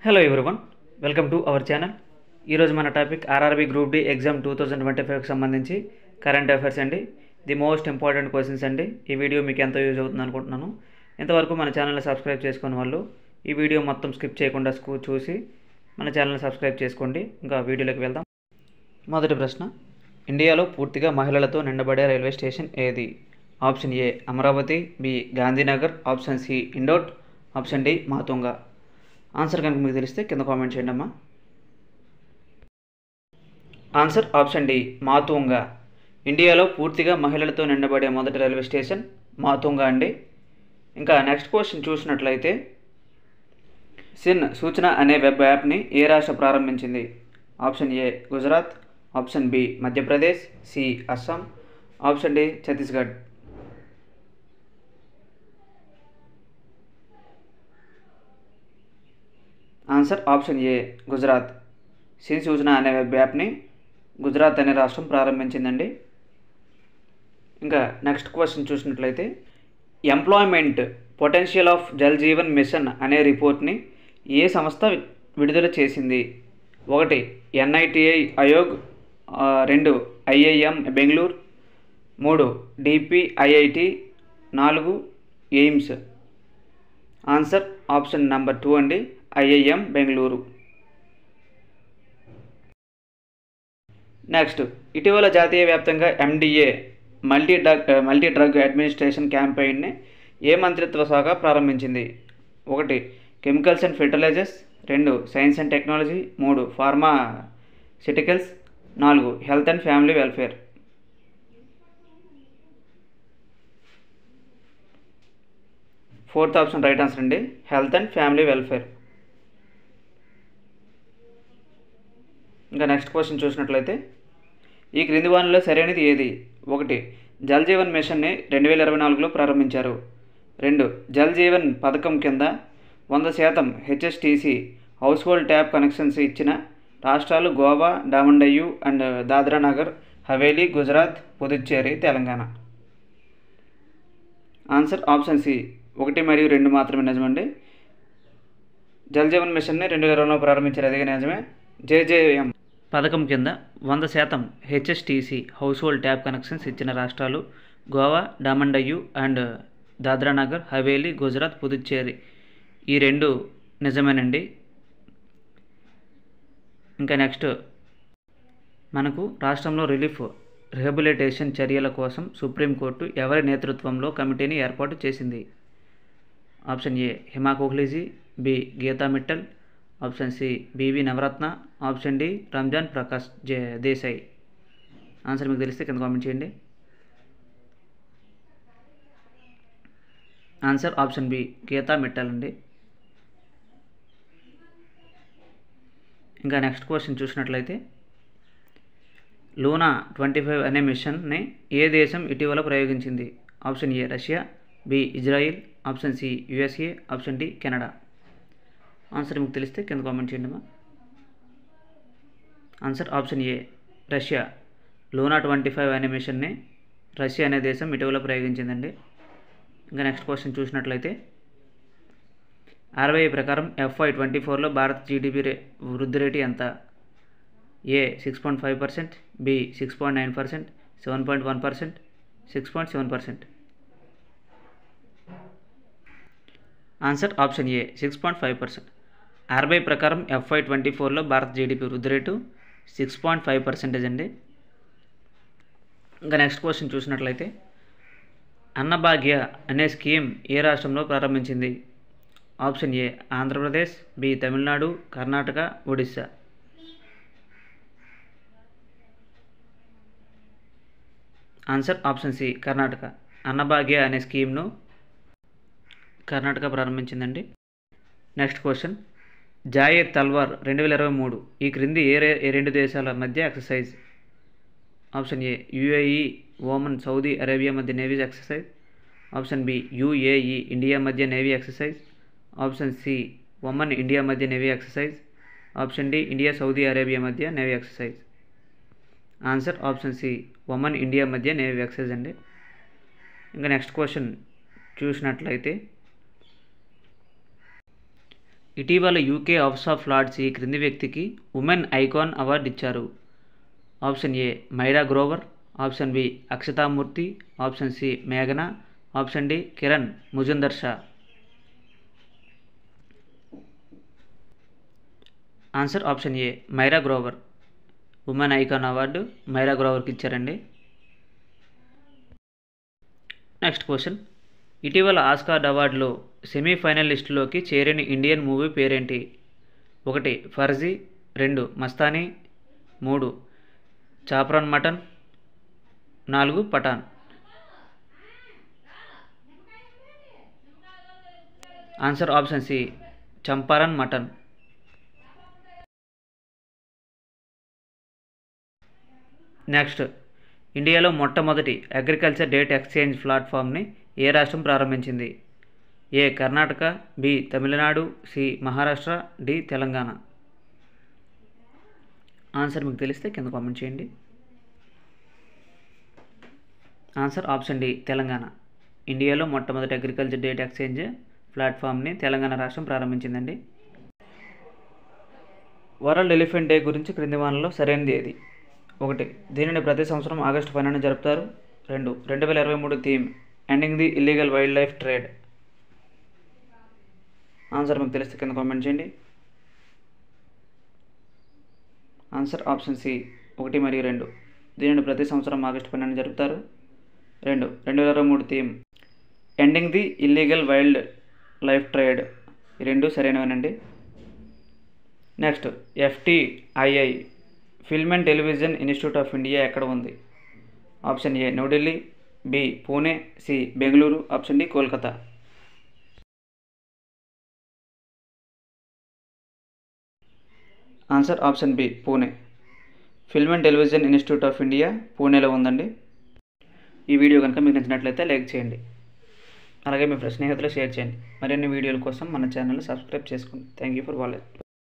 Hello everyone, welcome to our channel. ఈరోజు మన topic RRB group D exam 2025కి సంబంధించి కరెంట్ అఫైర్స్ అండి. ది మోస్ట్ ఇంపార్టెంట్ క్వశ్చన్స్ అండి. ఈ వీడియో మీకు ఎంతో యూజ్ అవుతుంది అనుకుంటున్నాను. ఇంతవరకు మన ఛానల్ని సబ్స్క్రైబ్ చేసుకునే వాళ్ళు ఈ వీడియో మొత్తం స్కిప్ చేయకుండా చూసి మన ఛానల్ని సబ్స్క్రైబ్ చేసుకోండి. ఇంకా వీడియోలోకి వెళ్దాం. మొదటి ప్రశ్న, ఇండియాలో పూర్తిగా మహిళలతో నిండబడే రైల్వే స్టేషన్ ఏది? Option A Amaravati, B Gandhinagar, option C Indore, option D Matunga. Answer కనుక మీకు తెలిస్తే కింద కామెంట్ చేయండి అమ్మా. Answer option D Matunga. ఇండియాలో పూర్తిగా మహిళలతో నిండబడే మొదటి రైల్వే స్టేషన్ మాతుంగా అండి. ఇంకా నెక్స్ట్ క్వశ్చన్ చూసినట్లయితే, సిన్ సూచన అనే వెబ్ యాప్ని ఏ రాష్ట్రం ప్రారంభించింది? Option A Gujarat, option B Madhya Pradesh, C Assam, option D Chhattisgarh. Answer option A Gujarat. సిన్ సూచన అనే వెబ్ యాప్ని గుజరాత్ అనే రాష్ట్రం ప్రారంభించిందండి. ఇంకా నెక్స్ట్ క్వశ్చన్ చూసినట్లయితే, employment potential of Jal Jeevan mission అనే రిపోర్ట్ని ఏ సంస్థ విడుదల చేసింది? 1 NITI Aayog, 2 IIM Bengaluru, 3 DPIIT, 4 AIIMS. Answer option number 2 అండి, ఐఐఎం బెంగళూరు. నెక్స్ట్, ఇటీవల జాతీయ వ్యాప్తంగా MDA multi drug administration campaign ఏ మంత్రిత్వ శాఖ ప్రారంభించింది? 1 chemicals and fertilisers, 2 science and technology, 3 pharmaceuticals, 4 health and family welfare. Fourth option right answer అండి, హెల్త్ అండ్ ఫ్యామిలీ వెల్ఫేర్. ఇంకా next question చూసినట్లయితే, ఈ క్రింది వానిలో సరైనది ఏది? 1 జల్ జీవన్ మిషన్ని 2024లో ప్రారంభించారు. 2 జల్ జీవన్ పథకం కింద 100% HSTC household tap connections ఇచ్చిన రాష్ట్రాలు Goa, Daman Diu and Dadra Nagar Haveli, Gujarat, Puducherry, Telangana. Answer option C 1 మరియు 2 మాత్రమే నిజమండి. జల్ జీవన్ మిషన్ని 2020లో ప్రారంభించారు, అదే నిజమే. జేజేఎం పథకం కింద 100% HSTC household tap connections ఇచ్చిన రాష్ట్రాలు గోవా, డామన్ డయ్యూ అండ్ దాద్రా నగర్ హవేలీ, గుజరాత్, పుదుచ్చేరి. ఈ 2 నిజమేనండి. ఇంకా నెక్స్ట్, మనకు రాష్ట్రంలో రిహాబిలిటేషన్ చర్యల కోసం సుప్రీంకోర్టు ఎవరి నేతృత్వంలో కమిటీని ఏర్పాటు చేసింది? ఆప్షన్ ఏ హిమా కోహ్లీజీ, B Geeta Mittal, option C BV Navaratna, option D Ranjan Prakash Desai. Answer మీకు తెలిస్తే కింద కామెంట్ చేయండి. Answer option B Geeta Mittal అండి. ఇంకా నెక్స్ట్ క్వశ్చన్ చూసినట్లయితే, లూనా 25 అనే మిషన్ని ఏ దేశం ఇటీవల ప్రయోగించింది? Option A Russia, B Israel, option C USA, option D Canada. Answer మీకు తెలిస్తే కింద కామెంట్ చేయండి అమ్మా. Answer option A Russia. Luna 25 అనే మిషన్ని రష్యా అనే దేశం ఇటీవల ప్రయోగించిందండి. ఇంకా నెక్స్ట్ క్వశ్చన్ చూసినట్లయితే, ఆర్బీఐ ప్రకారం FY24లో భారత్ జీడిపి వృద్ధి రేటు ఎంత? A 6.5%, B 6.9%, 7.1%, 6.7%. Answer option A 6.5%. RBI ప్రకారం FY24లో భారత్ జీడిపి వృద్ధి రేటు 6.5% అండి. ఇంకా నెక్స్ట్ క్వశ్చన్ చూసినట్లయితే, అన్నభాగ్య అనే స్కీమ్ ఏ రాష్ట్రంలో ప్రారంభించింది? Option A Andhra Pradesh, B Tamil Nadu, Karnataka, Odisha. Answer option C Karnataka. Anna Bhagya అనే స్కీమ్ను కర్ణాటక ప్రారంభించిందండి. నెక్స్ట్ క్వశ్చన్, జాయేద్ తల్వార్ 2023 ఈ క్రింది ఏ 2 దేశాల మధ్య exercise? Option A UAE Oman Saudi Arabia మధ్య navy exercise, option B UAE India మధ్య navy exercise, option C Oman India మధ్య navy exercise, option D India Saudi Arabia మధ్య navy exercise. Answer option C Oman India మధ్య navy exercise అండి. ఇంకా next question చూసినట్లయితే, ఇటీవల UK house of Lord's ఈ క్రింది వ్యక్తికి ఉమెన్ ఐకాన్ అవార్డు ఇచ్చారు. Option A Myra Grover, option B Akshata Murty, option C మేఘనా, option D Kiran Mazumdar Shaw. Answer option A Myra Grover. Women icon award Myra గ్రోవర్కి ఇచ్చారండి. నెక్స్ట్ క్వశ్చన్, ఇటీవల ఆస్కార్ అవార్డులో సెమీఫైనల్ లిస్టులోకి చేరిన ఇండియన్ మూవీ పేరేంటి? 1 Farzi, 2 Mastani, 3 Champaran mutton, 4 Pathaan. Answer option C Champaran mutton. Next, ఇండియాలో మొట్టమొదటి అగ్రికల్చర్ డేటా ఎక్స్చేంజ్ ప్లాట్ఫామ్ని ఏ రాష్ట్రం ప్రారంభించింది? ఏ Karnataka, B Tamil Nadu, C Maharashtra, D Telangana. Answer మీకు తెలిస్తే కింద కామెంట్ చేయండి. Answer option D Telangana. ఇండియాలో మొట్టమొదటి అగ్రికల్చర్ డేటా ఎక్స్చేంజ్ ప్లాట్ఫామ్ని తెలంగాణ రాష్ట్రం ప్రారంభించిందండి. వరల్డ్ ఎలిఫెంట్ డే గురించి క్రింది వానలో సరైనది ఏది? 1 దీనిని ప్రతి సంవత్సరం ఆగస్టు 12న జరుపుతారు. 2 2023 theme ending the illegal wild life trade. Answer మీకు తెలిస్తే కింద కామెంట్ చేయండి. ఆన్సర్ ఆప్షన్ సి 1 మరియు 2 దీనిని ప్రతి సంవత్సరం ఆగస్టు 12న జరుపుతారు. 2 2023 theme ending the illegal wild life trade. ఈ రెండు సరైనవేనండి. Next, FTII film and television institute of India ఎక్కడ ఉంది? Option A New Delhi, B Pune, C Bengaluru, option D Kolkata. Answer option B Pune. Film and television institute of India పూణేలో ఉందండి. ఈ video కనుక మీకు నచ్చినట్లయితే లైక్ చేయండి, అలాగే మీ స్నేహితులు షేర్ చేయండి. మరిన్ని వీడియోల కోసం మన ఛానల్ని సబ్స్క్రైబ్ చేసుకోండి. Thank you for watching.